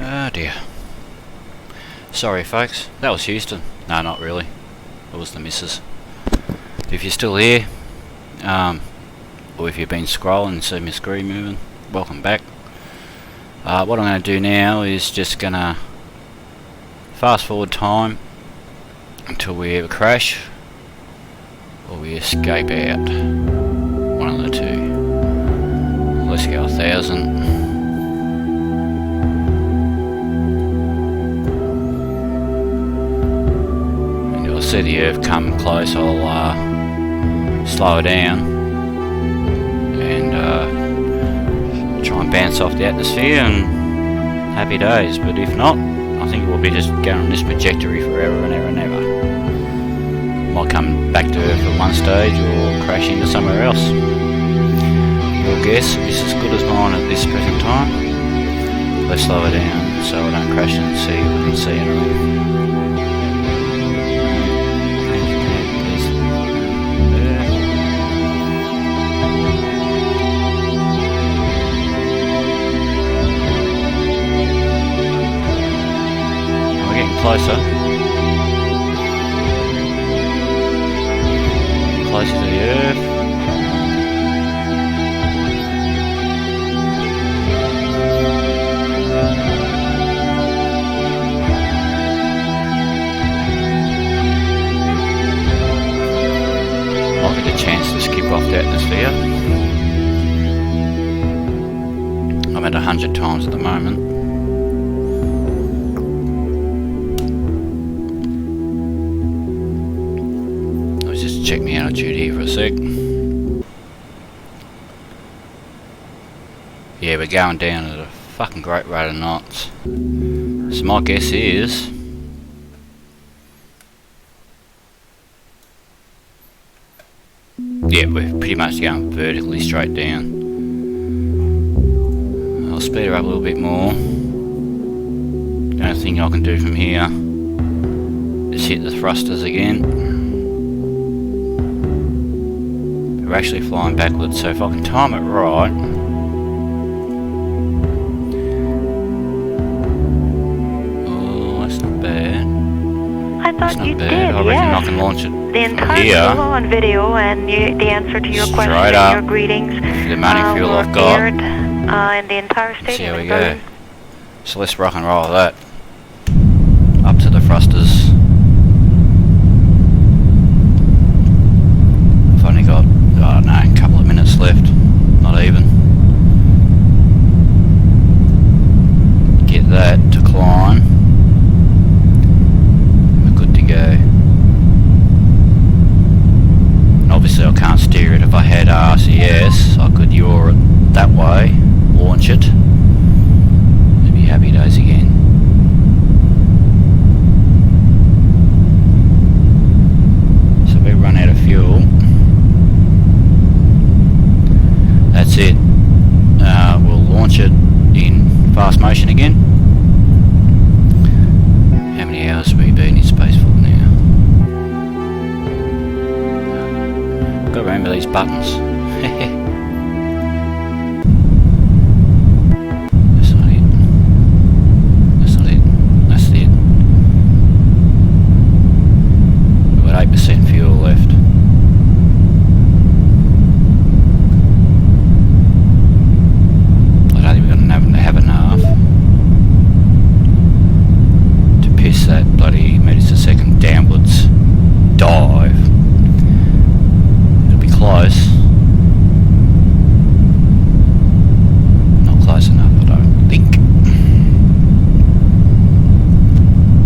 Oh dear. Sorry folks, that was Houston. No, not really. It was the missus. If you're still here, or if you've been scrolling and see my screen moving, welcome back. What I'm going to do now is just going to fast forward time until we have a crash or we escape out. One of the two. Let's go 1,000. And you'll see the Earth come close. I'll slow it down. bounce off the atmosphere and happy days, but if not, I think it will be just going on this trajectory forever and ever and ever. Might come back to Earth at one stage or crash into somewhere else. Your guess is as good as mine at this present time. Let's slow it down so I don't crash and see if we can see anything. We're getting closer. Closer to the Earth. Might get a chance to skip off the atmosphere. I'm at 100 times at the moment. Let's just check my altitude here for a sec. Yeah, we're going down at a fucking great rate of knots. So my guess is yeah, we're pretty much going vertically straight down. I'll speed her up a little bit more. The only thing I can do from here is hit the thrusters again. We're actually flying backwards, so if I can time it right. Oh, that's not bad. I thought That's you not bad. did, I reckon yes. I can launch it The from entire here. solo on video and the answer to your Straight question up. and your greetings The money fuel were I've got. aired in the entire See stadium how in we go. Berlin. So let's rock and roll that. Up to the thrusters. I've only got, I don't know, a couple of minutes left. Not even. Get that to climb. We're good to go. And obviously I can't steer it. If I had RCS, I could yaw it that way, launch it. It'd be happy days again. So we run out of fuel. That's it. We'll launch it in fast motion again. How many hours have we been in space for now? Gotta remember these buttons. That's not it. That's not it. That's it. We've got 8% fuel left. I don't think we're going to have enough to piss that bloody meters a second downwards dive. It'll be close. Not close enough, I don't think.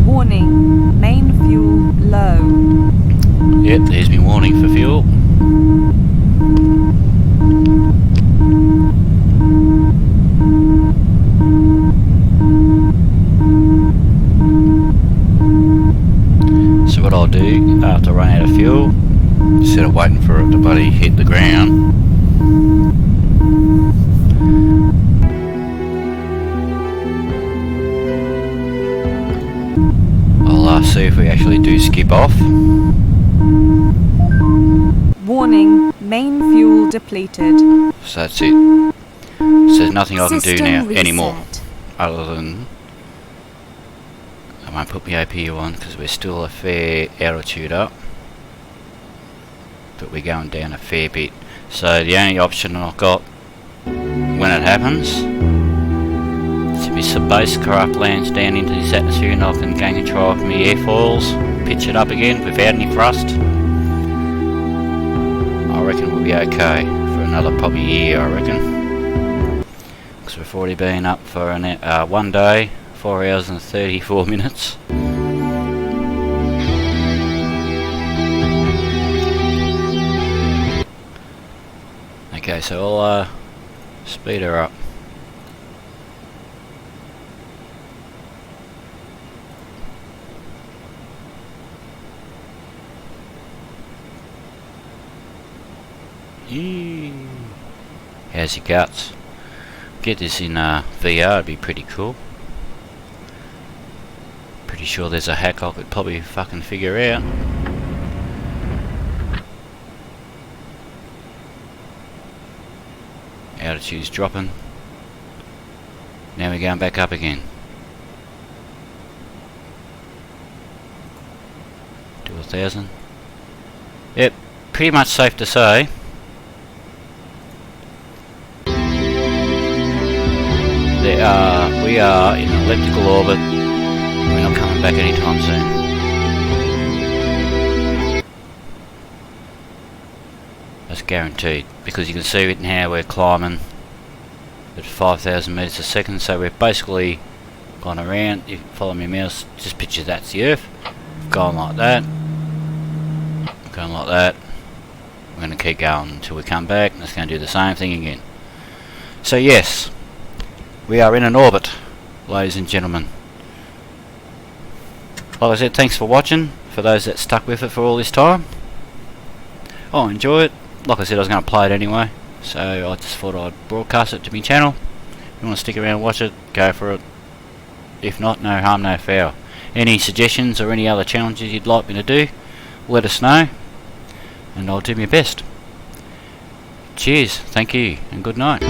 Warning. Main fuel low. Yep, there's my warning for fuel. So what I'll do after I run out of fuel, instead of waiting for it to bloody hit the ground, I'll see if we actually do skip off. Warning. Main fuel depleted. So that's it. So there's nothing I can do System now reset. anymore, other than I won't put my APU on because we're still a fair altitude up, but we're going down a fair bit. So the only option I've got when it happens is if my spacecraft lands down into this atmosphere and I can gain control of my airfoils, pitch it up again without any thrust. I reckon we'll be okay for another probably year, I reckon. Because we've already been up for one day, 4 hours and 34 minutes. Okay, so I'll speed her up. How's your guts? Get this in VR, it'd be pretty cool. Pretty sure there's a hack I could probably fucking figure out. Altitude's dropping. Now we're going back up again. To 1,000. Yep, pretty much safe to say. We are in an elliptical orbit. We're not coming back anytime soon. That's guaranteed, because you can see it now we're climbing at 5,000 meters a second, so we've basically gone around. If you follow my mouse, just picture that's the Earth. Going like that, going like that. We're going to keep going until we come back, and it's going to do the same thing again. So yes, we are in an orbit, ladies and gentlemen. Like I said, thanks for watching, for those that stuck with it for all this time. I enjoy it. Like I said, I was going to play it anyway, so I just thought I'd broadcast it to my channel. If you want to stick around and watch it, go for it. If not, no harm, no foul. Any suggestions or any other challenges you'd like me to do, let us know, and I'll do my best. Cheers, thank you, and good night.